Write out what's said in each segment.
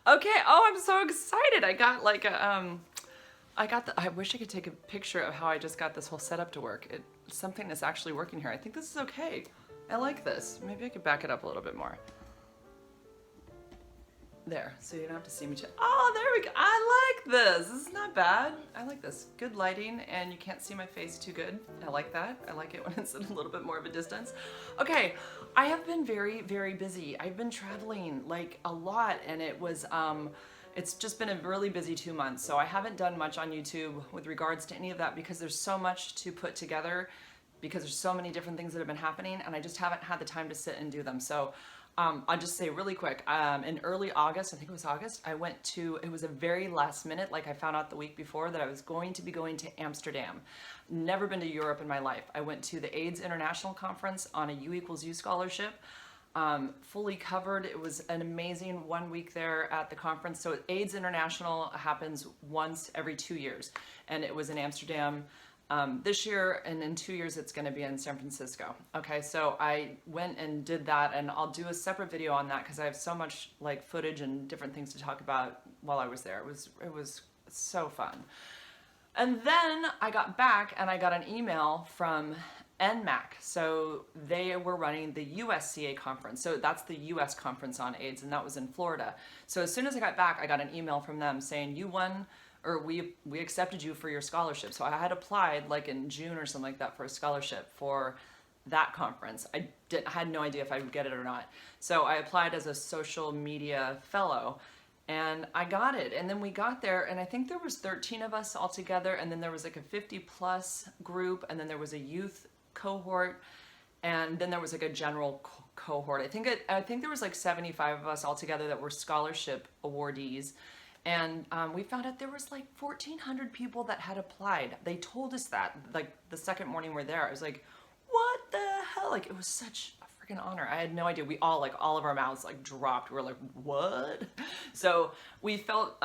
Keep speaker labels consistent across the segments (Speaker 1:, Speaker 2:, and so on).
Speaker 1: Okay. Oh, I'm so excited. I got like a I wish I could take a picture of how I just got this whole setup to work. Something is actually working here. I think this is okay. I like this. Maybe I could back it up a little bit more. There, so you don't have to see me. Oh, there we go. I like this. This is not bad. I like this. Good lighting, and you can't see my face too good. I like that. I like it when it's at a little bit more of a distance. Okay, I have been very, very busy. I've been traveling like a lot, and it's just been a really busy 2 months. So I haven't done much on YouTube with regards to any of that because there's so much to put together, because there's so many different things that have been happening, and I just haven't had the time to sit and do them. So I'll just say really quick, in early August, I think it was August, it was a very last minute, like I found out the week before that I was going to be going to Amsterdam. Never been to Europe in my life. I went to the AIDS International Conference on a U=U scholarship, fully covered. It was an amazing 1 week there at the conference. So AIDS International happens once every 2 years, and it was in Amsterdam. This year, and in 2 years it's going to be in San Francisco. Okay, so I went and did that, and I'll do a separate video on that because I have so much like footage and different things to talk about while I was there. It was so fun. And then I got back and I got an email from NMAC. So they were running the USCA conference. So that's the US conference on AIDS, and that was in Florida. So as soon as I got back, I got an email from them saying, you won, or we accepted you for your scholarship. So I had applied like in June or something like that for a scholarship for that conference. I had no idea if I would get it or not. So I applied as a social media fellow, and I got it. And then we got there, and I think there was 13 of us all together, and then there was like a 50+ group, and then there was a youth cohort, and then there was like a general cohort. I think there was like 75 of us all together that were scholarship awardees. And we found out there was like 1,400 people that had applied. They told us that like the second morning we're there. I was like, what the hell? Like, it was such a freaking honor. I had no idea. We all, like, all of our mouths like dropped. We were like, what? So we felt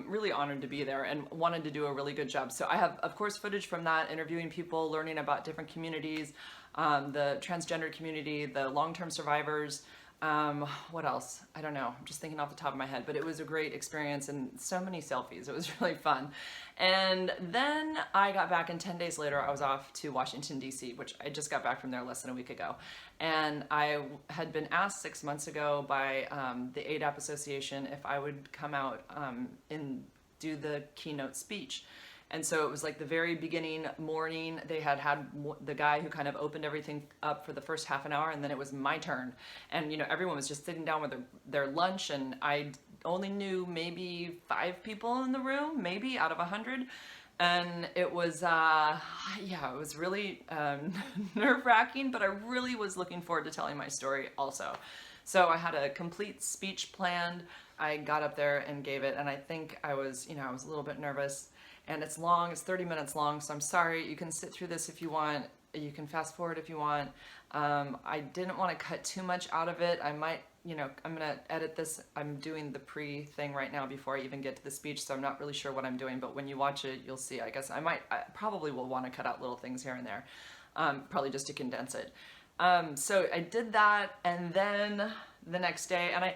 Speaker 1: really honored to be there and wanted to do a really good job. So I have, of course, footage from that, interviewing people, learning about different communities, the transgender community, the long-term survivors. What else? I don't know. I'm just thinking off the top of my head, but it was a great experience and so many selfies. It was really fun. And then I got back, and 10 days later I was off to Washington D.C, which I just got back from there less than a week ago. And I had been asked 6 months ago by the ADAP Association if I would come out and do the keynote speech. And so it was like the very beginning morning, they had the guy who kind of opened everything up for the first half an hour, and then it was my turn. And, you know, everyone was just sitting down with their lunch, and I only knew maybe 5 people in the room, maybe out of 100. And it was, yeah, it was really nerve-wracking, but I really was looking forward to telling my story also. So I had a complete speech planned. I got up there and gave it, and I think I was a little bit nervous. And it's long, it's 30 minutes long, so I'm sorry. You can sit through this if you want. You can fast forward if you want. I didn't want to cut too much out of it. I might, I'm gonna edit this. I'm doing the pre-thing right now before I even get to the speech, so I'm not really sure what I'm doing, but when you watch it, you'll see. I guess I probably will want to cut out little things here and there, probably just to condense it. So I did that, and then the next day,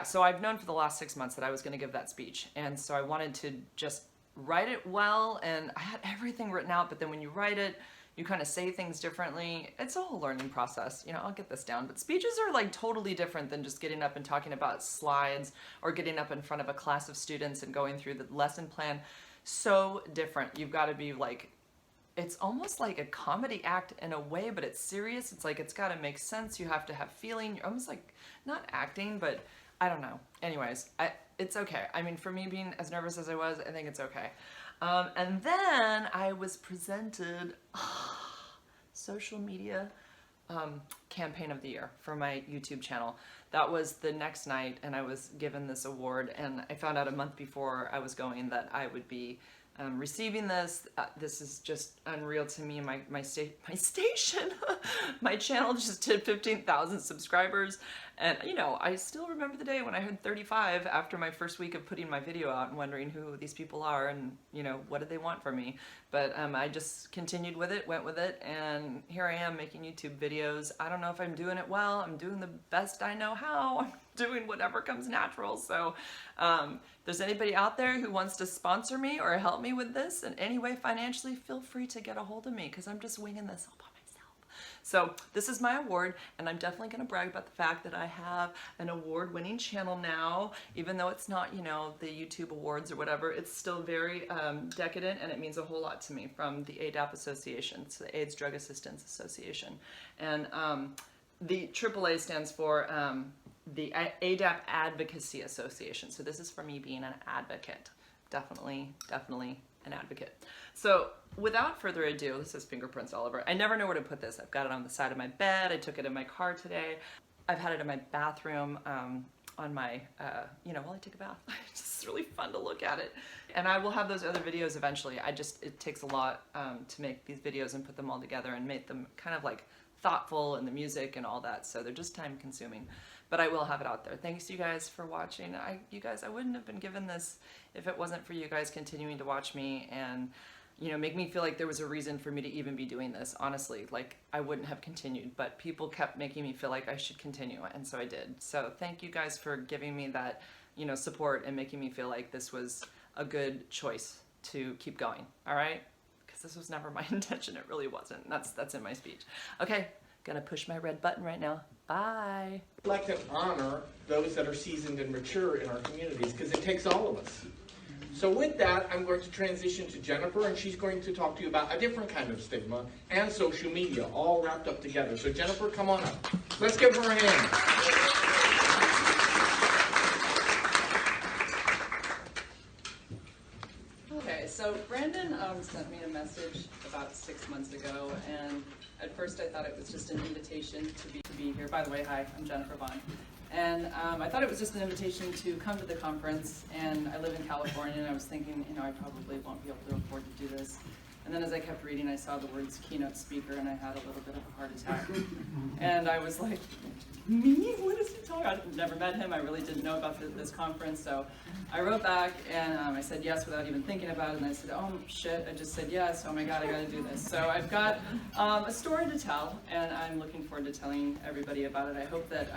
Speaker 1: so I've known for the last 6 months that I was gonna give that speech, and so I wanted to just write it well, and I had everything written out, but then when you write it, you kind of say things differently. It's a whole learning process. I'll get this down, but speeches are like totally different than just getting up and talking about slides or getting up in front of a class of students and going through the lesson plan. So different. You've got to be like, it's almost like a comedy act in a way, but it's serious. It's like, it's got to make sense. You have to have feeling. You're almost like not acting, but I don't know. Anyways, it's okay. I mean, for me being as nervous as I was, I think it's okay. And then I was presented social media campaign of the year for my YouTube channel. That was the next night, and I was given this award, and I found out a month before I was going that I would be receiving this. This is just unreal to me. My station, my channel just hit 15,000 subscribers, and I still remember the day when I had 35 after my first week of putting my video out and wondering who these people are and what did they want from me. But I just continued with it, went with it, and here I am making YouTube videos. I don't know if I'm doing it well. I'm doing the best I know how. I'm doing whatever comes natural. So if there's anybody out there who wants to sponsor me or help me with this in any way financially, feel free to get a hold of me, because I'm just winging this all by myself. So this is my award, and I'm definitely going to brag about the fact that I have an award-winning channel now. Even though it's not, you know, the YouTube awards or whatever, it's still very decadent, and it means a whole lot to me, from the ADAP Association. It's the AIDS Drug Assistance Association. And the AAA stands for the ADAP Advocacy Association. So this is for me being an advocate. Definitely an advocate. So without further ado, this is fingerprints all over. I never know where to put this. I've got it on the side of my bed. I took it in my car today. I've had it in my bathroom on my, you know, while I take a bath. It's just really fun to look at it. And I will have those other videos eventually. It takes a lot to make these videos and put them all together and make them kind of like thoughtful, and the music and all that, so they're just time consuming, but I will have it out there. Thanks you guys for watching. You guys, I wouldn't have been given this if it wasn't for you guys continuing to watch me and, you know, make me feel like there was a reason for me to even be doing this. Honestly, like, I wouldn't have continued, but people kept making me feel like I should continue, and so I did. So thank you guys for giving me that, you know, support and making me feel like this was a good choice to keep going. All right? This was never my intention. It really wasn't. That's in my speech. Okay, gonna push my red button right now. Bye.
Speaker 2: I'd like to honor those that are seasoned and mature in our communities, because it takes all of us. So with that, I'm going to transition to Jennifer, and she's going to talk to you about a different kind of stigma and social media, all wrapped up together. So Jennifer, come on up. Let's give her a hand.
Speaker 1: So Brandon sent me a message about 6 months ago, and at first I thought it was just an invitation to be here. By the way, hi, I'm Jennifer Vaughn. And I thought it was just an invitation to come to the conference, and I live in California, and I was thinking, you know, I probably won't be able to afford to do this. And then as I kept reading, I saw the words Keynote Speaker, and I had a little bit of a heart attack. And I was like, me? What is he talking about? I've never met him. I really didn't know about this conference. So I wrote back, and I said yes without even thinking about it. And I said, oh, shit. I just said yes. Oh, my God, I got to do this. So I've got a story to tell, and I'm looking forward to telling everybody about it. I hope that...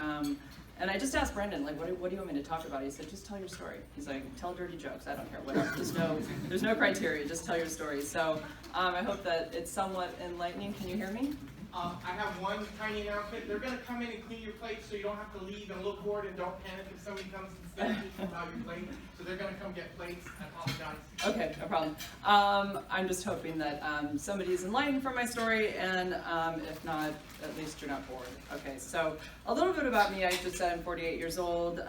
Speaker 1: and I just asked Brendan, like, what do you want me to talk about? He said, just tell your story. He's like, tell dirty jokes. I don't care, whatever. There's no criteria. Just tell your story. So I hope that it's somewhat enlightening. Can you hear me?
Speaker 2: I have one tiny announcement. They're going to come in and clean your plate, so you don't have to leave and look bored, and don't panic if somebody comes and says you about your plate. So they're going to come get plates. I apologize.
Speaker 1: Okay, no problem. I'm just hoping that somebody's enlightened from my story, and if not, at least you're not bored. Okay, so a little bit about me. I just said I'm 48 years old.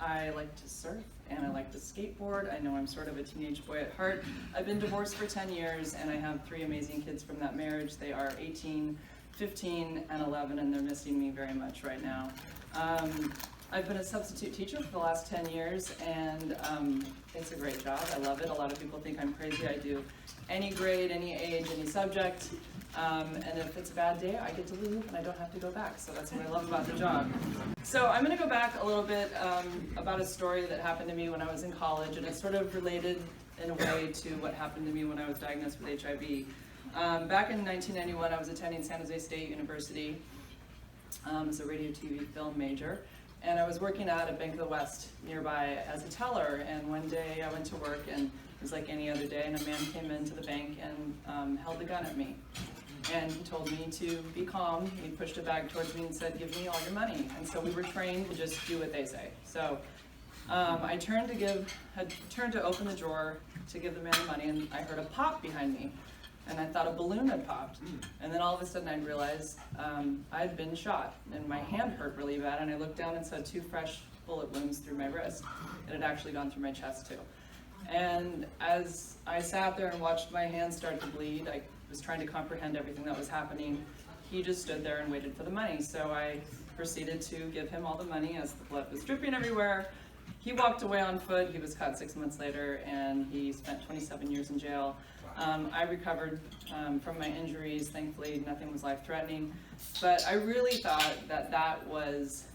Speaker 1: I like to surf, and I like to skateboard. I know I'm sort of a teenage boy at heart. I've been divorced for 10 years, and I have 3 amazing kids from that marriage. They are 18, 15, and 11, and they're missing me very much right now. I've been a substitute teacher for the last 10 years, and it's a great job. I love it. A lot of people think I'm crazy. I do any grade, any age, any subject, and if it's a bad day, I get to leave, and I don't have to go back. So that's what I love about the job. So I'm going to go back a little bit about a story that happened to me when I was in college, and it's sort of related in a way to what happened to me when I was diagnosed with HIV. Back in 1991, I was attending San Jose State University as a radio, TV, film major. And I was working at a Bank of the West nearby as a teller, and one day I went to work, and it was like any other day, and a man came into the bank and held a gun at me. And he told me to be calm. He pushed a bag towards me and said, give me all your money. And so we were trained to just do what they say. So I turned to open the drawer to give the man the money, and I heard a pop behind me. And I thought a balloon had popped. And then all of a sudden I realized I'd been shot, and my hand hurt really bad, and I looked down and saw 2 fresh bullet wounds through my wrist. It had actually gone through my chest too. And as I sat there and watched my hand start to bleed, I was trying to comprehend everything that was happening. He just stood there and waited for the money. So I proceeded to give him all the money as the blood was dripping everywhere. He walked away on foot. He was caught 6 months later, and he spent 27 years in jail. I recovered from my injuries. Thankfully, nothing was life-threatening. But I really thought that that was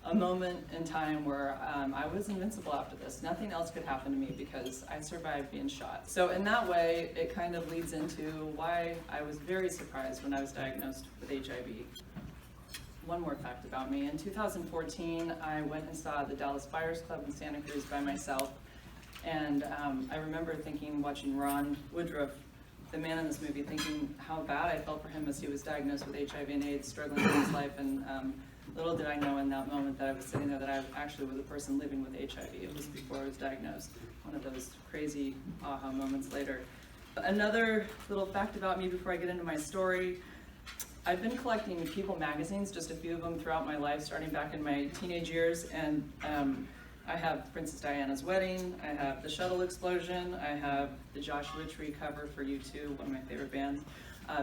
Speaker 1: a moment in time where I was invincible after this. Nothing else could happen to me because I survived being shot. So in that way, it kind of leads into why I was very surprised when I was diagnosed with HIV. one more fact about me. In 2014, I went and saw the Dallas Buyers Club in Santa Cruz by myself. And I remember thinking, watching Ron Woodruff, the man in this movie, thinking how bad I felt for him as he was diagnosed with HIV and AIDS, struggling with his life. And little did I know in that moment that I was sitting there that I actually was a person living with HIV. It was before I was diagnosed. One of those crazy aha moments later. Another little fact about me before I get into my story. I've been collecting People magazines, just a few of them throughout my life, starting back in my teenage years, and I have Princess Diana's Wedding, I have The Shuttle Explosion, I have the Joshua Tree cover for U2, one of my favorite bands,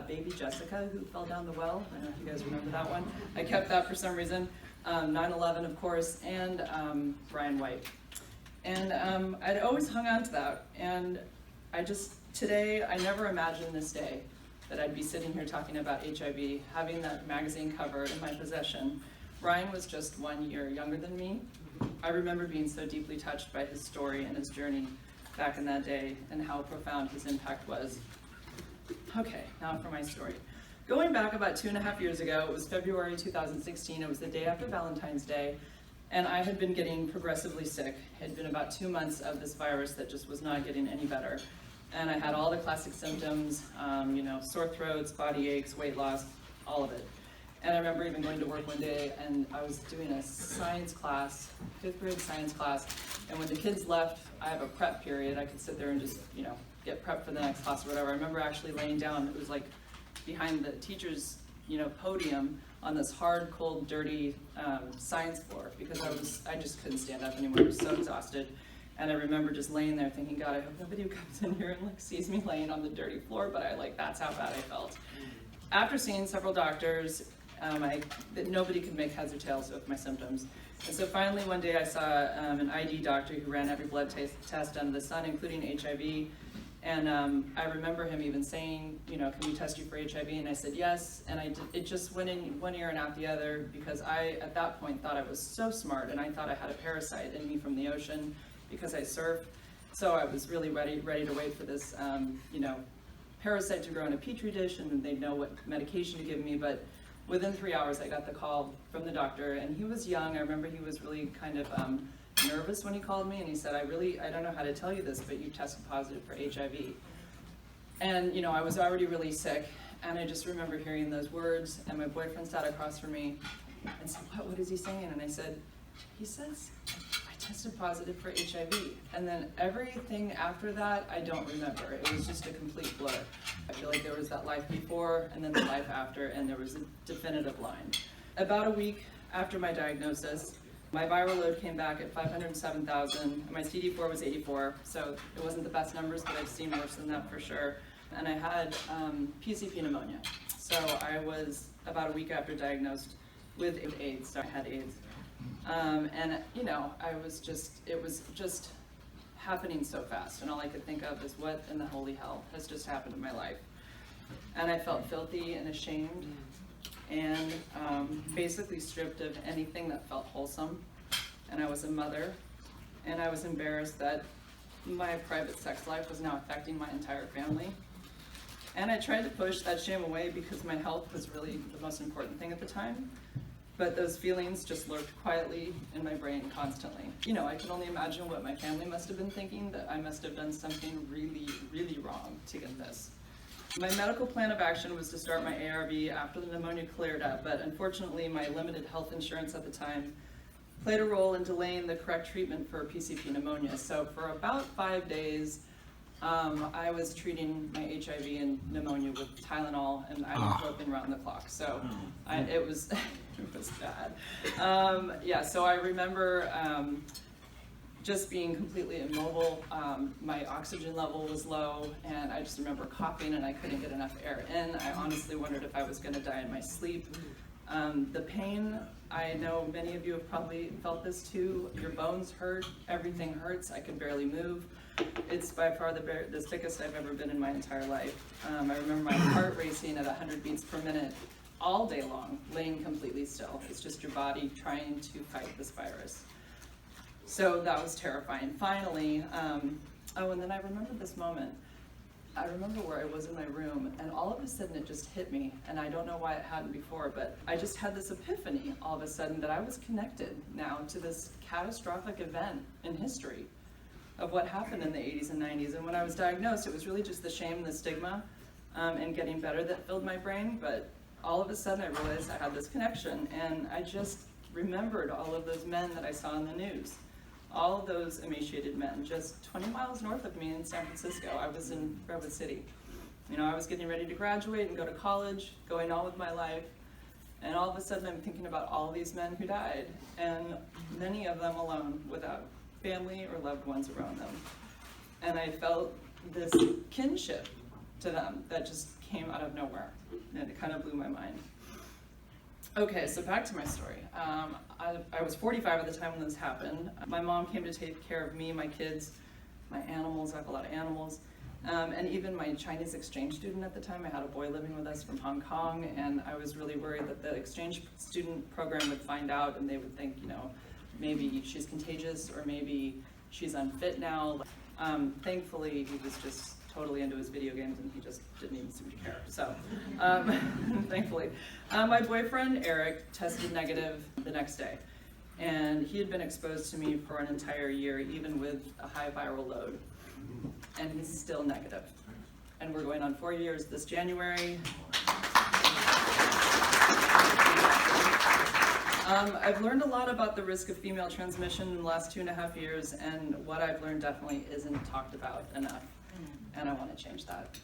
Speaker 1: Baby Jessica, who fell down the well, I don't know if you guys remember that one. I kept that for some reason, 9/11 of course, and Brian White. And I'd always hung on to that, and today, I never imagined this day that I'd be sitting here talking about HIV, having that magazine cover in my possession. Brian was just 1 year younger than me. I remember being so deeply touched by his story and his journey back in that day and how profound his impact was. Okay, now for my story. Going back about 2.5 years ago, it was February 2016, it was the day after Valentine's Day, and I had been getting progressively sick. It had been about 2 months of this virus that just was not getting any better. And I had all the classic symptoms, sore throats, body aches, weight loss, all of it. And I remember even going to work one day and I was doing a science class, 5th grade science class, and when the kids left, I have a prep period. I could sit there and just, get prepped for the next class or whatever. I remember actually laying down, it was like behind the teacher's, podium on this hard, cold, dirty science floor because I just couldn't stand up anymore. I was so exhausted. And I remember just laying there thinking, God, I hope nobody who comes in here and sees me laying on the dirty floor, but that's how bad I felt. After seeing several doctors, nobody could make heads or tails with my symptoms. And so finally one day I saw an ID doctor who ran every blood test under the sun, including HIV. And I remember him even saying, can we test you for HIV? And I said yes, and it just went in one ear and out the other because I, at that point, thought I was so smart, and I thought I had a parasite in me from the ocean because I surf. So I was really ready to wait for this, parasite to grow in a petri dish, and then they'd know what medication to give me. But within 3 hours, I got the call from the doctor, and he was young. I remember he was really kind of nervous when he called me, and he said, I don't know how to tell you this, but you tested positive for HIV. And I was already really sick, and I just remember hearing those words, and my boyfriend sat across from me and said, what is he saying? And I said, he says, tested positive for HIV. And then everything after that, I don't remember. It was just a complete blur. I feel like there was that life before and then the life after, and there was a definitive line. About a week after my diagnosis, my viral load came back at 507,000. My CD4 was 84, so it wasn't the best numbers, but I've seen worse than that for sure. And I had PCP pneumonia. So I was about a week after diagnosed with AIDS, so I had AIDS. It was just happening so fast, and all I could think of is what in the holy hell has just happened in my life. And I felt filthy and ashamed, and basically stripped of anything that felt wholesome. And I was a mother, and I was embarrassed that my private sex life was now affecting my entire family. And I tried to push that shame away because my health was really the most important thing at the time. But those feelings just lurked quietly in my brain constantly. I can only imagine what my family must have been thinking, that I must have done something really, really wrong to get this. My medical plan of action was to start my ARV after the pneumonia cleared up, but unfortunately my limited health insurance at the time played a role in delaying the correct treatment for PCP pneumonia. So for about 5 days, I was treating my HIV and pneumonia with Tylenol and ibuprofen around the clock. So it was bad. So I remember just being completely immobile. My oxygen level was low, and I just remember coughing, and I couldn't get enough air in. I honestly wondered if I was going to die in my sleep. The pain, I know many of you have probably felt this too. Your bones hurt, everything hurts. I could barely move. It's by far the sickest I've ever been in my entire life. I remember my heart racing at 100 beats per minute all day long, laying completely still. It's just your body trying to fight this virus. So that was terrifying. Finally, and then I remember this moment. I remember where I was in my room, and all of a sudden it just hit me, and I don't know why it hadn't before, but I just had this epiphany all of a sudden that I was connected now to this catastrophic event in history of what happened in the 80s and 90s. And when I was diagnosed, it was really just the shame and the stigma and getting better that filled my brain, but all of a sudden I realized I had this connection, and I just remembered all of those men that I saw in the news. All of those emaciated men, just 20 miles north of me in San Francisco. I was in Redwood City. You know, I was getting ready to graduate and go to college, going on with my life, and all of a sudden I'm thinking about all these men who died, and many of them alone, without family or loved ones around them. And I felt this kinship to them that just came out of nowhere, and it kind of blew my mind. Okay, so back to my story. I was 45 at the time when this happened. My mom came to take care of me, my kids, my animals. I have a lot of animals. And even my Chinese exchange student at the time. I had a boy living with us from Hong Kong, and I was really worried that the exchange student program would find out and they would think, you know, maybe she's contagious or maybe she's unfit now. Thankfully, he was just totally into his video games and he just didn't even seem to care. So, thankfully. My boyfriend, Eric, tested negative the next day. And he had been exposed to me for an entire year, even with a high viral load. And he's still negative. And we're going on 4 years this January. I've learned a lot about the risk of female transmission in the last 2.5 years, and what I've learned definitely isn't talked about enough, and I want to change that.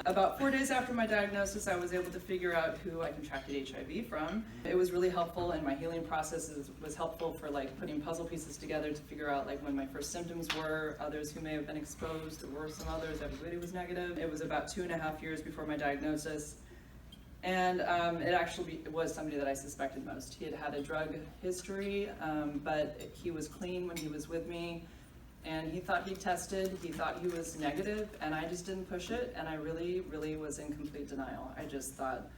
Speaker 1: About 4 days after my diagnosis, I was able to figure out who I contracted HIV from. It was really helpful, and my healing process was helpful for like putting puzzle pieces together to figure out like when my first symptoms were, others who may have been exposed, there were some others, everybody was negative. It was about 2.5 years before my diagnosis. And it actually was somebody that I suspected most. He had had a drug history, but he was clean when he was with me, and he thought he tested, he thought he was negative, and I just didn't push it, and I really, really was in complete denial. I just thought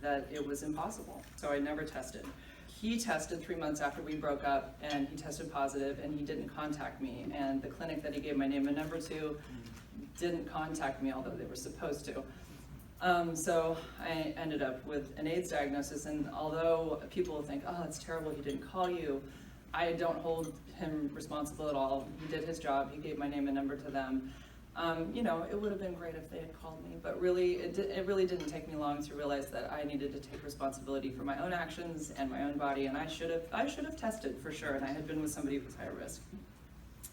Speaker 1: that it was impossible, so I never tested. He tested 3 months after we broke up, and he tested positive, and he didn't contact me, and the clinic that he gave my name and number to didn't contact me, although they were supposed to. So I ended up with an AIDS diagnosis, and although people think, oh, it's terrible he didn't call you, I don't hold him responsible at all. He did his job, he gave my name and number to them. You know, it would have been great if they had called me, but really, it really didn't take me long to realize that I needed to take responsibility for my own actions and my own body, and I should have tested for sure, and I had been with somebody who was high risk.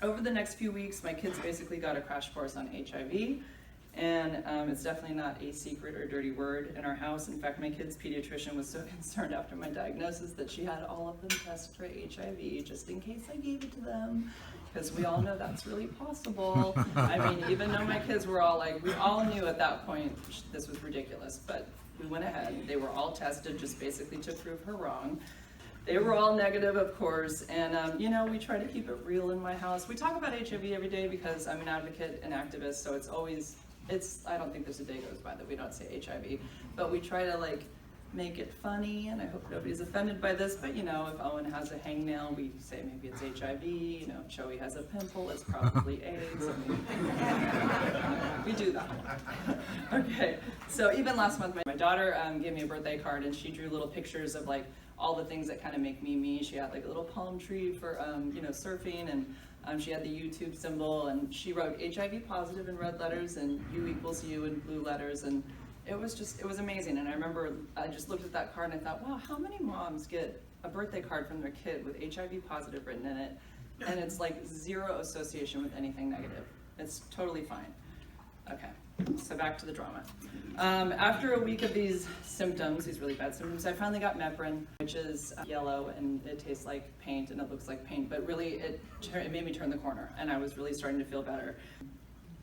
Speaker 1: Over the next few weeks, my kids basically got a crash course on HIV. And it's definitely not a secret or dirty word in our house. In fact, my kid's pediatrician was so concerned after my diagnosis that she had all of them test for HIV just in case I gave it to them, because we all know that's really possible. I mean, even though my kids were all like, we all knew at that point this was ridiculous, but we went ahead. They were all tested just basically to prove her wrong. They were all negative, of course, and you know, we try to keep it real in my house. We talk about HIV every day because I'm an advocate and activist, so I don't think there's a day goes by that we don't say HIV, but we try to like make it funny, and I hope nobody's offended by this, but you know, if Owen has a hangnail, we say maybe it's HIV, you know, if Joey has a pimple, it's probably AIDS. I mean, we do that. Okay, so even last month, my daughter gave me a birthday card, and she drew little pictures of like all the things that kind of make me me. She had like a little palm tree for you know, surfing, and she had the YouTube symbol, and she wrote HIV positive in red letters and U=U in blue letters, and it was amazing. And I remember I just looked at that card and I thought, wow, how many moms get a birthday card from their kid with HIV positive written in it, and it's like zero association with anything negative. It's totally fine. Okay, so back to the drama. After a week of these symptoms, these really bad symptoms, I finally got Meprin, which is yellow and it tastes like paint and it looks like paint, but really it made me turn the corner, and I was really starting to feel better.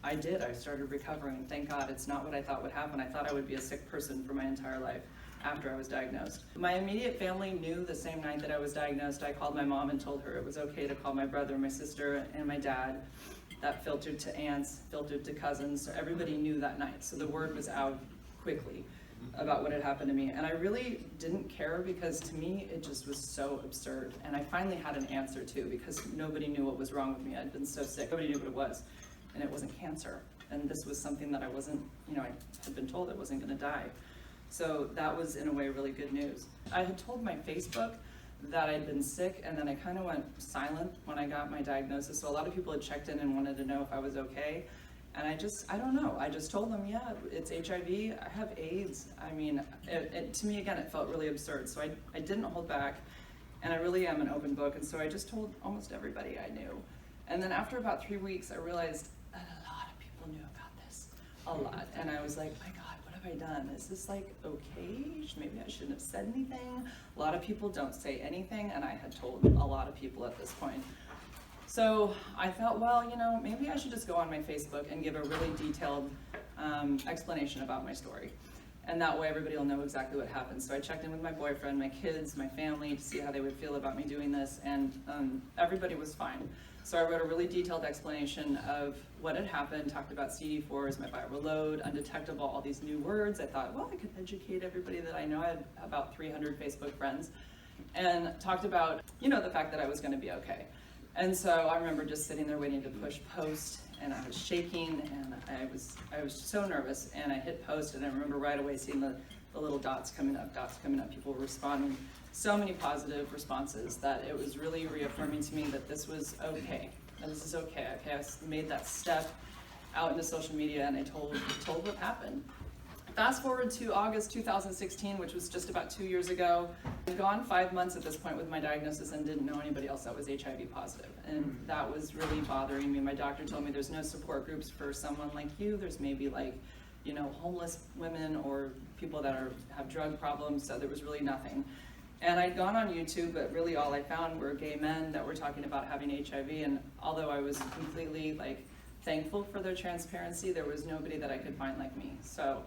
Speaker 1: I started recovering. Thank God, it's not what I thought would happen. I thought I would be a sick person for my entire life after I was diagnosed. My immediate family knew the same night that I was diagnosed. I called my mom and told her it was okay to call my brother, my sister, and my dad. That filtered to aunts, filtered to cousins, so everybody knew that night. So the word was out quickly about what had happened to me. And I really didn't care, because to me, it just was so absurd. And I finally had an answer too, because nobody knew what was wrong with me. I'd been so sick, nobody knew what it was. And it wasn't cancer. And this was something that I wasn't, I had been told I wasn't gonna die. So that was, in a way, really good news. I had told my Facebook that I'd been sick, and then I kind of went silent when I got my diagnosis. So a lot of people had checked in and wanted to know if I was okay. And I don't know. I just told them, yeah, it's HIV, I have AIDS. I mean, to me, again, it felt really absurd. So I didn't hold back, and I really am an open book. And so I just told almost everybody I knew. And then after about 3 weeks, I realized that a lot of people knew about this, a lot. And I was like, my God, what have I done? Is this like okay? Maybe I shouldn't have said anything. A lot of people don't say anything, and I had told a lot of people at this point. So I thought, well, maybe I should just go on my Facebook and give a really detailed explanation about my story. And that way everybody will know exactly what happened. So I checked in with my boyfriend, my kids, my family to see how they would feel about me doing this, and everybody was fine. So I wrote a really detailed explanation of what had happened, talked about CD4s, my viral load, undetectable, all these new words. I thought, well, I could educate everybody that I know. I had about 300 Facebook friends, and talked about, the fact that I was gonna be okay. And so I remember just sitting there waiting to push post, and I was shaking, and I was so nervous, and I hit post, and I remember right away seeing the little dots coming up, people were responding. So many positive responses that it was really reaffirming to me that this was okay, that this is okay. I made that step out into social media, and I told what happened. Fast forward to August 2016, which was just about 2 years ago. I'd gone 5 months at this point with my diagnosis and didn't know anybody else that was HIV positive. And that was really bothering me. My doctor told me there's no support groups for someone like you. There's maybe homeless women or people that have drug problems, so there was really nothing. And I'd gone on YouTube, but really all I found were gay men that were talking about having HIV, and although I was completely thankful for their transparency, there was nobody that I could find like me. So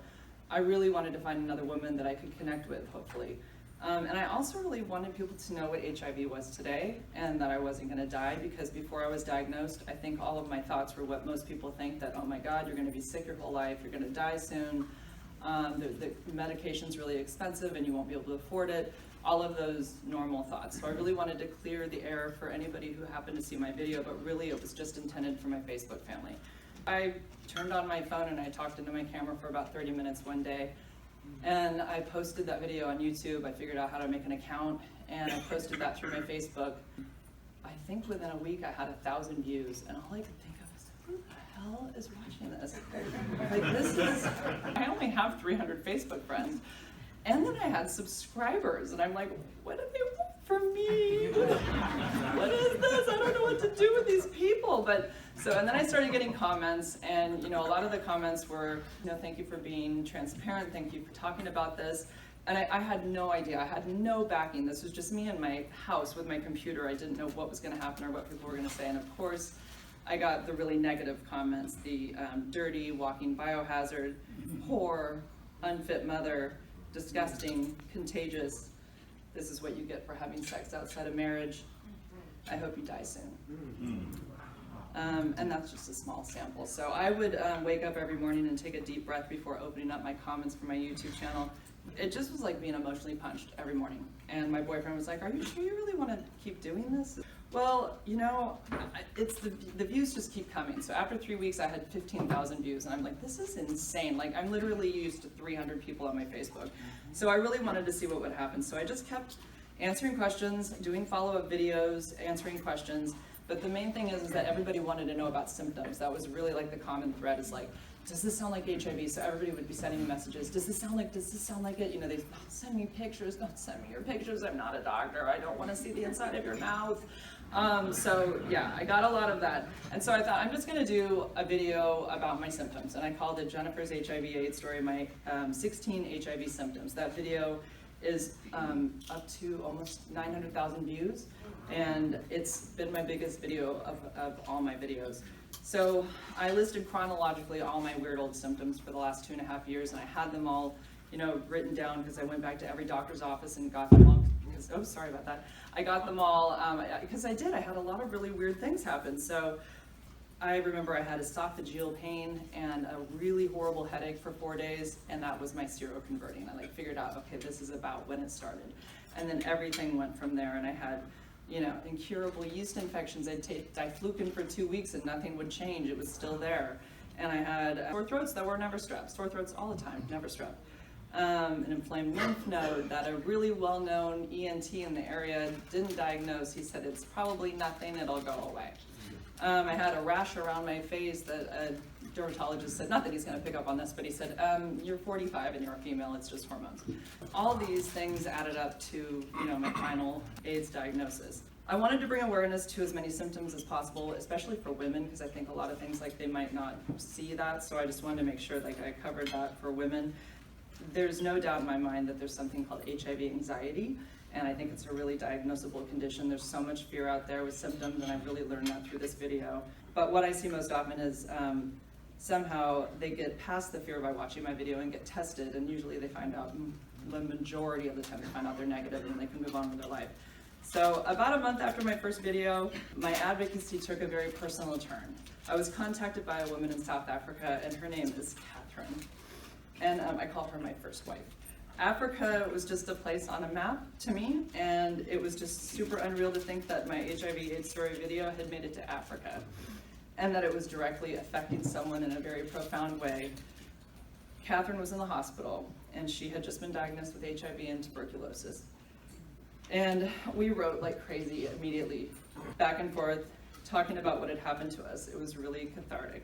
Speaker 1: I really wanted to find another woman that I could connect with, hopefully. And I also really wanted people to know what HIV was today, and that I wasn't gonna die, because before I was diagnosed, I think all of my thoughts were what most people think, that, oh my God, you're gonna be sick your whole life, you're gonna die soon, the medication's really expensive and you won't be able to afford it, all of those normal thoughts. So I really wanted to clear the air for anybody who happened to see my video, but really it was just intended for my Facebook family. I turned on my phone and I talked into my camera for about 30 minutes one day, and I posted that video on YouTube. I figured out how to make an account, and I posted that through my Facebook. I think within a week I had 1,000 views, and all I could think of was, who the hell is watching this? I only have 300 Facebook friends. And then I had subscribers, and I'm like, what do they want from me? What is this? I don't know what to do with these people. And then I started getting comments, and a lot of the comments were, thank you for being transparent, thank you for talking about this. And I had no idea, I had no backing. This was just me in my house with my computer. I didn't know what was gonna happen or what people were gonna say. And of course, I got the really negative comments, the dirty, walking biohazard, whore, unfit mother, disgusting, contagious, this is what you get for having sex outside of marriage, I hope you die soon. And that's just a small sample. So I would wake up every morning and take a deep breath before opening up my comments for my YouTube channel. It just was like being emotionally punched every morning. And my boyfriend was like, are you sure you really want to keep doing this? Well, it's the views just keep coming. So after 3 weeks, I had 15,000 views, and I'm like, this is insane. I'm literally used to 300 people on my Facebook. So I really wanted to see what would happen. So I just kept answering questions, doing follow-up videos, answering questions. But the main thing is that everybody wanted to know about symptoms. That was really the common thread is does this sound like HIV? So everybody would be sending me messages. Does this sound like it? They send me pictures. Don't send me your pictures. I'm not a doctor. I don't want to see the inside of your mouth. So yeah, I got a lot of that. And so I thought, I'm just gonna do a video about my symptoms. And I called it Jennifer's HIV/AIDS Story, my 16 HIV symptoms. That video is up to almost 900,000 views. And it's been my biggest video of all my videos. So I listed chronologically all my weird old symptoms for the last 2.5 years, and I had them all, written down, because I went back to every doctor's office and got them all. Oh, sorry about that. I got them all because I had a lot of really weird things happen. So I remember I had esophageal pain and a really horrible headache for 4 days, and that was my seroconverting. I figured out, okay, this is about when it started. And then everything went from there, and I had incurable yeast infections. I'd take diflucan for 2 weeks and nothing would change. It was still there. And I had sore throats that were never strep, sore throats all the time, never strep. An inflamed lymph node that a really well-known ENT in the area didn't diagnose. He said, it's probably nothing, it'll go away. I had a rash around my face that a dermatologist said, not that he's going to pick up on this, but he said, you're 45 and you're a female, it's just hormones. All these things added up to, my final AIDS diagnosis. I wanted to bring awareness to as many symptoms as possible, especially for women, because I think a lot of things they might not see that, so I just wanted to make sure I covered that for women. There's no doubt in my mind that there's something called HIV anxiety, and I think it's a really diagnosable condition. There's so much fear out there with symptoms, and I've really learned that through this video. But what I see most often is somehow they get past the fear by watching my video and get tested, and usually they find out, the majority of the time they find out they're negative and they can move on with their life. So about a month after my first video, my advocacy took a very personal turn. I was contacted by a woman in South Africa, and her name is Catherine. And I call her my first wife. Africa was just a place on a map to me, and it was just super unreal to think that my HIV/AIDS story video had made it to Africa, and that it was directly affecting someone in a very profound way. Catherine was in the hospital, and she had just been diagnosed with HIV and tuberculosis. And we wrote like crazy immediately, back and forth, talking about what had happened to us. It was really cathartic.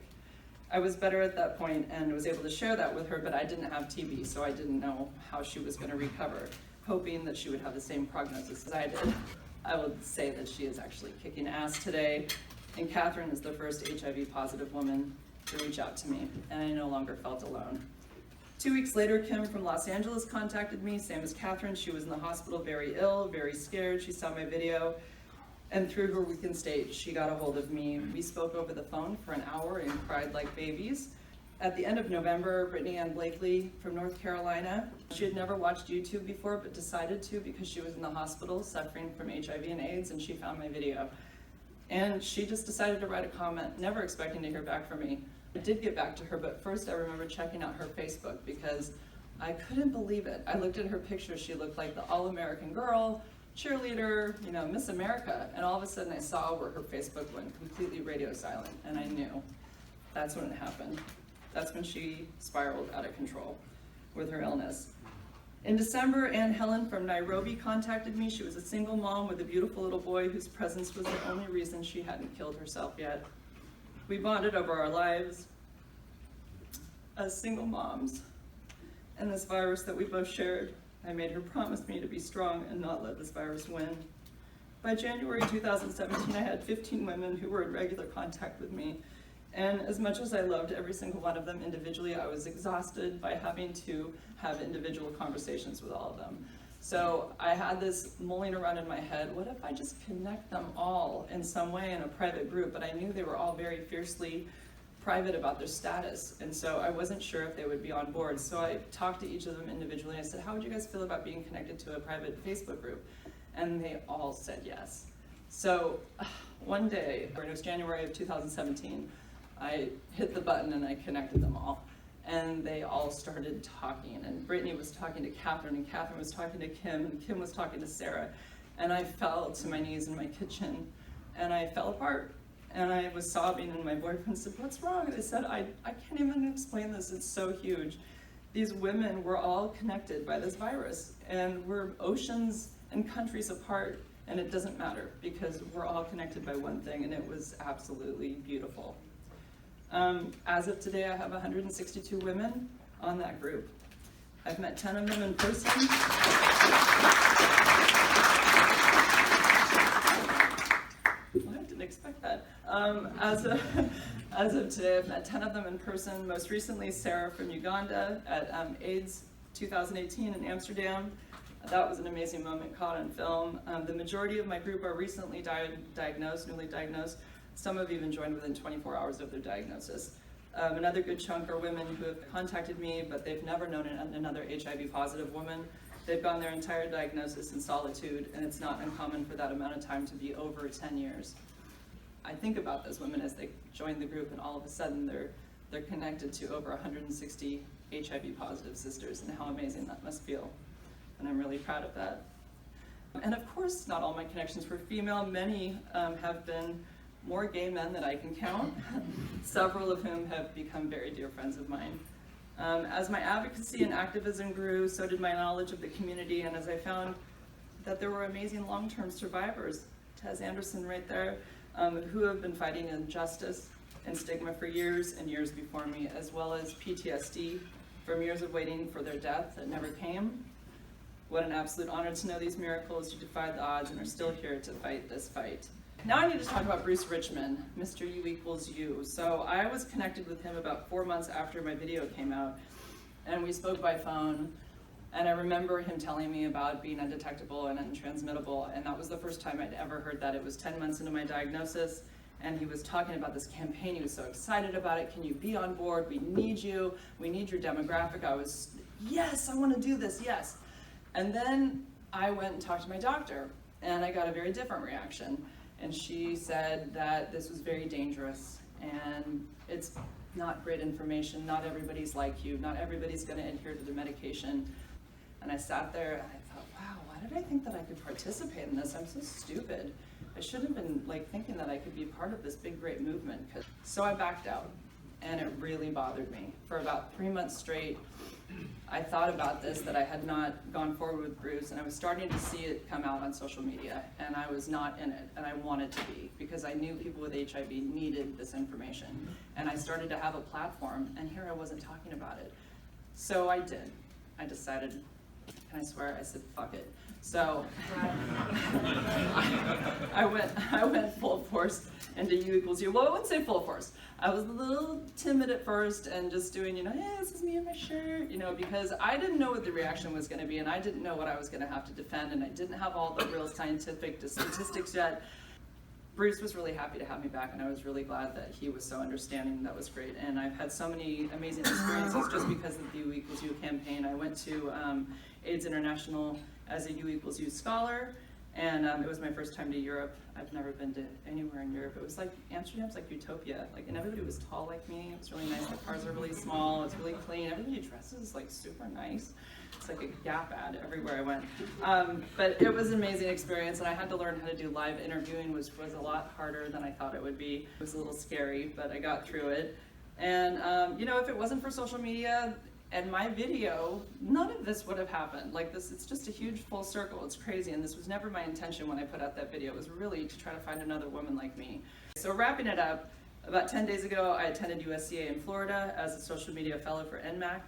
Speaker 1: I was better at that point and was able to share that with her, but I didn't have TB, so I didn't know how she was going to recover, hoping that she would have the same prognosis as I did. I would say that she is actually kicking ass today, and Catherine is the first HIV-positive woman to reach out to me, and I no longer felt alone. 2 weeks later, Kim from Los Angeles contacted me, same as Catherine. She was in the hospital very ill, very scared. She saw my video. And through her weakened state, she got a hold of me. We spoke over the phone for an hour and cried like babies. At the end of November, Brittany Ann Blakely from North Carolina, she had never watched YouTube before, but decided to because she was in the hospital suffering from HIV and AIDS, and she found my video. And she just decided to write a comment, never expecting to hear back from me. I did get back to her, but first I remember checking out her Facebook because I couldn't believe it. I looked at her picture. She looked like the all-American girl, cheerleader, Miss America, and all of a sudden I saw where her Facebook went completely radio silent, and I knew that's when it happened. That's when she spiraled out of control with her illness. In December, Ann Helen from Nairobi contacted me. She was a single mom with a beautiful little boy whose presence was the only reason she hadn't killed herself yet. We bonded over our lives as single moms and this virus that we both shared. I made her promise me to be strong and not let this virus win. By January 2017, I had 15 women who were in regular contact with me. And as much as I loved every single one of them individually, I was exhausted by having to have individual conversations with all of them. So I had this mulling around in my head, what if I just connect them all in some way in a private group? But I knew they were all very fiercely private about their status, and so I wasn't sure if they would be on board. So I talked to each of them individually. I said, how would you guys feel about being connected to a private Facebook group? And they all said yes. So one day, it was January of 2017, I hit the button and I connected them all. And they all started talking, and Brittany was talking to Catherine, and Catherine was talking to Kim, and Kim was talking to Sarah. And I fell to my knees in my kitchen, and I fell apart. And I was sobbing, and my boyfriend said, what's wrong? And I said, I can't even explain this, it's so huge. These women were all connected by this virus, and we're oceans and countries apart, and it doesn't matter, because we're all connected by one thing, and it was absolutely beautiful. As of today, I have 162 women on that group. I've met 10 of them in person. I didn't expect that. As of today, I've met 10 of them in person. Most recently, Sarah from Uganda at AIDS 2018 in Amsterdam. That was an amazing moment caught on film. The majority of my group are recently newly diagnosed. Some have even joined within 24 hours of their diagnosis. Another good chunk are women who have contacted me, but they've never known another HIV positive woman. They've gone their entire diagnosis in solitude, and it's not uncommon for that amount of time to be over 10 years. I think about those women as they join the group, and all of a sudden they're connected to over 160 HIV positive sisters, and how amazing that must feel. And I'm really proud of that. And of course, not all my connections were female. Many have been more gay men than I can count, several of whom have become very dear friends of mine. As my advocacy and activism grew, so did my knowledge of the community, and as I found that there were amazing long-term survivors, Tez Anderson right there, who have been fighting injustice and stigma for years and years before me, as well as PTSD from years of waiting for their death that never came. What an absolute honor to know these miracles who defied the odds and are still here to fight this fight. Now I need to talk about Bruce Richmond, Mr. U equals U. So I was connected with him about 4 months after my video came out, and we spoke by phone, and I remember him telling me about being undetectable and untransmittable, and that was the first time I'd ever heard that. It was 10 months into my diagnosis, and he was talking about this campaign. He was so excited about it. Can you be on board? We need you. We need your demographic. I was, yes, I want to do this, yes. And then I went and talked to my doctor, and I got a very different reaction. And she said that this was very dangerous, and it's not great information. Not everybody's like you. Not everybody's going to adhere to the medication. And I sat there and I thought, wow, why did I think that I could participate in this? I'm so stupid. I shouldn't have been thinking that I could be part of this big, great movement. So I backed out, and it really bothered me. For about 3 months straight, I thought about this, that I had not gone forward with Bruce, and I was starting to see it come out on social media, and I was not in it, and I wanted to be, because I knew people with HIV needed this information. And I started to have a platform, and here I wasn't talking about it. So I did. I decided, and I swear, I said, fuck it. So I went full force into U equals U. Well, I wouldn't say full force. I was a little timid at first and just doing, hey, this is me in my shirt, because I didn't know what the reaction was going to be, and I didn't know what I was going to have to defend, and I didn't have all the real scientific statistics yet. Bruce was really happy to have me back, and I was really glad that he was so understanding. That was great. And I've had so many amazing experiences just because of the U equals U campaign. I went to AIDS International as a U equals U scholar, and it was my first time to Europe. I've never been to anywhere in Europe. It was like, Amsterdam's like utopia. And everybody was tall like me. It was really nice. The cars are really small. It's really clean. Everybody dresses super nice. It's like a Gap ad everywhere I went. But it was an amazing experience, and I had to learn how to do live interviewing, which was a lot harder than I thought it would be. It was a little scary, but I got through it. And if it wasn't for social media and my video, none of this would have happened. It's just a huge full circle. It's crazy, and this was never my intention when I put out that video. It was really to try to find another woman like me. So wrapping it up, about 10 days ago, I attended USCA in Florida as a social media fellow for NMAC.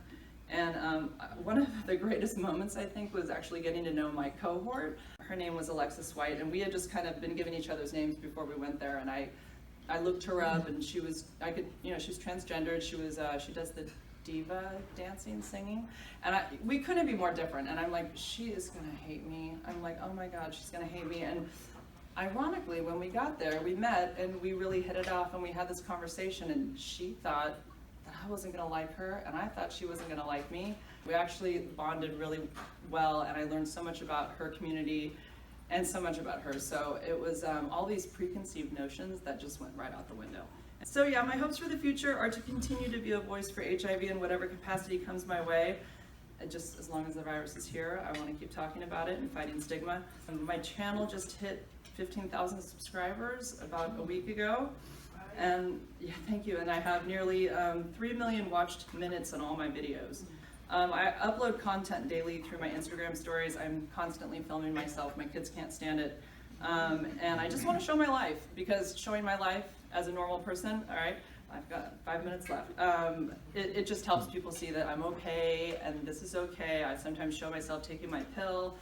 Speaker 1: And one of the greatest moments, I think, was actually getting to know my cohort. Her name was Alexis White, and we had just kind of been giving each other's names before we went there. And I looked her up, and she was transgendered. She does the diva dancing, singing, and we couldn't be more different. And I'm like, she is gonna hate me. I'm like, oh my God, she's gonna hate me. And ironically, when we got there, we met, and we really hit it off, and we had this conversation, and she thought that I wasn't gonna like her, and I thought she wasn't gonna like me. We actually bonded really well, and I learned so much about her community and so much about her. So it was all these preconceived notions that just went right out the window. So yeah, my hopes for the future are to continue to be a voice for HIV in whatever capacity comes my way. And just as long as the virus is here, I want to keep talking about it and fighting stigma. My channel just hit 15,000 subscribers about a week ago. And yeah, thank you. And I have nearly 3 million watched minutes on all my videos. I upload content daily through my Instagram stories. I'm constantly filming myself. My kids can't stand it. And I just want to show my life, because showing my life as a normal person, all right, I've got 5 minutes left. It just helps people see that I'm okay, and this is okay. I sometimes show myself taking my pill.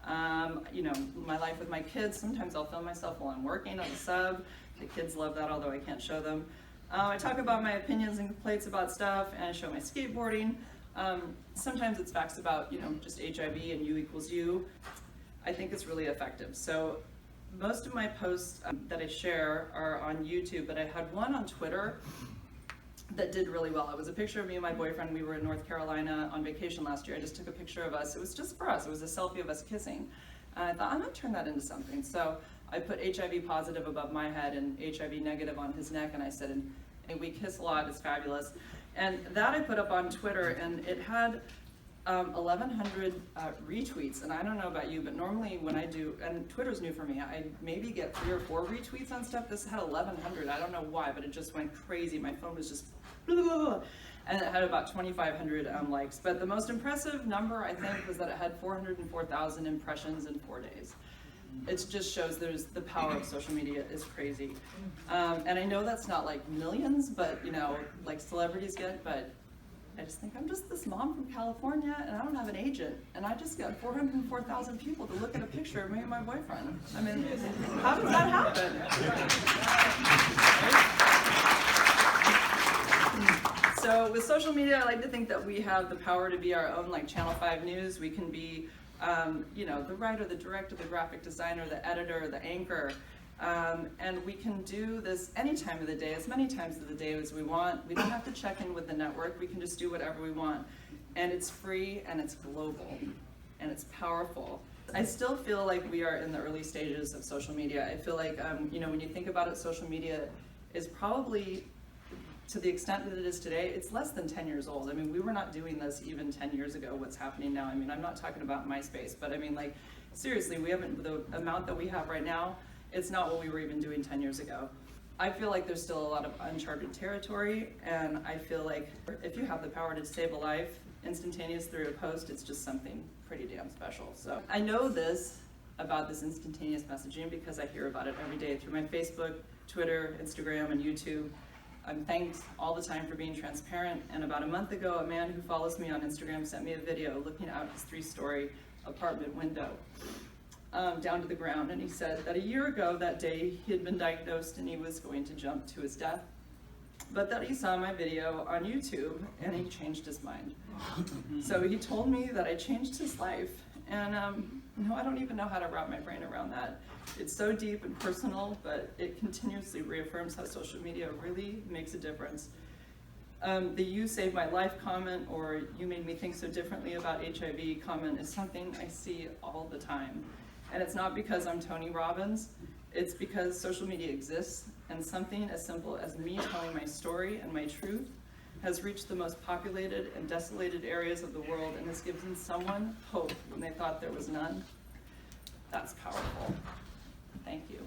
Speaker 1: My life with my kids. Sometimes I'll film myself while I'm working on the sub. The kids love that, although I can't show them. I talk about my opinions and complaints about stuff, and I show my skateboarding. Sometimes it's facts about, just HIV and U equals U. I think it's really effective. So most of my posts that I share are on YouTube, but I had one on Twitter that did really well. It was a picture of me and my boyfriend. We were in North Carolina on vacation last year. I just took a picture of us. It was just for us. It was a selfie of us kissing. And I thought, I'm gonna turn that into something. So I put HIV positive above my head and HIV negative on his neck, and I said, and we kiss a lot, it's fabulous. And that I put up on Twitter, and it had 1,100 retweets, and I don't know about you, but normally when I do, and Twitter's new for me, I maybe get 3 or 4 retweets on stuff. This had 1,100. I don't know why, but it just went crazy. My phone was just and it had about 2,500 likes. But the most impressive number, I think, was that it had 404,000 impressions in 4 days. It just shows the power of social media is crazy. And I know that's not like millions, but you know, like celebrities get, but I just think I'm just this mom from California and I don't have an agent. And I just got 404,000 people to look at a picture of me and my boyfriend. I mean, how does that happen? So with social media, I like to think that we have the power to be our own, like Channel 5 News. We can be, you know, the writer, the director, the graphic designer, the editor, the anchor. And we can do this any time of the day, as many times of the day as we want. We don't have to check in with the network. We can just do whatever we want. And it's free, and it's global, and it's powerful. I still feel like we are in the early stages of social media. I feel like, you know, when you think about it, social media is probably, to the extent that it is today, it's less than 10 years old. I mean, we were not doing this even 10 years ago, what's happening now. I mean, I'm not talking about MySpace, but I mean, like, seriously, we haven't, the amount that we have right now, it's not what we were even doing 10 years ago. I feel like there's still a lot of uncharted territory, and I feel like if you have the power to save a life instantaneous through a post, it's just something pretty damn special. So I know this about this instantaneous messaging because I hear about it every day through my Facebook, Twitter, Instagram, and YouTube. I'm thanked all the time for being transparent, and about a month ago, a man who follows me on Instagram sent me a video looking out his 3-story apartment window. Down to the ground, and he said that a year ago that day he had been diagnosed and he was going to jump to his death, but that he saw my video on YouTube and he changed his mind. So he told me that I changed his life, and you know, I don't even know how to wrap my brain around that. It's so deep and personal, but it continuously reaffirms how social media really makes a difference. The "you saved my life" comment, or "you made me think so differently about HIV" comment is something I see all the time. And it's not because I'm Tony Robbins, it's because social media exists, and something as simple as me telling my story and my truth has reached the most populated and desolated areas of the world, and has given someone hope when they thought there was none. That's powerful. Thank you.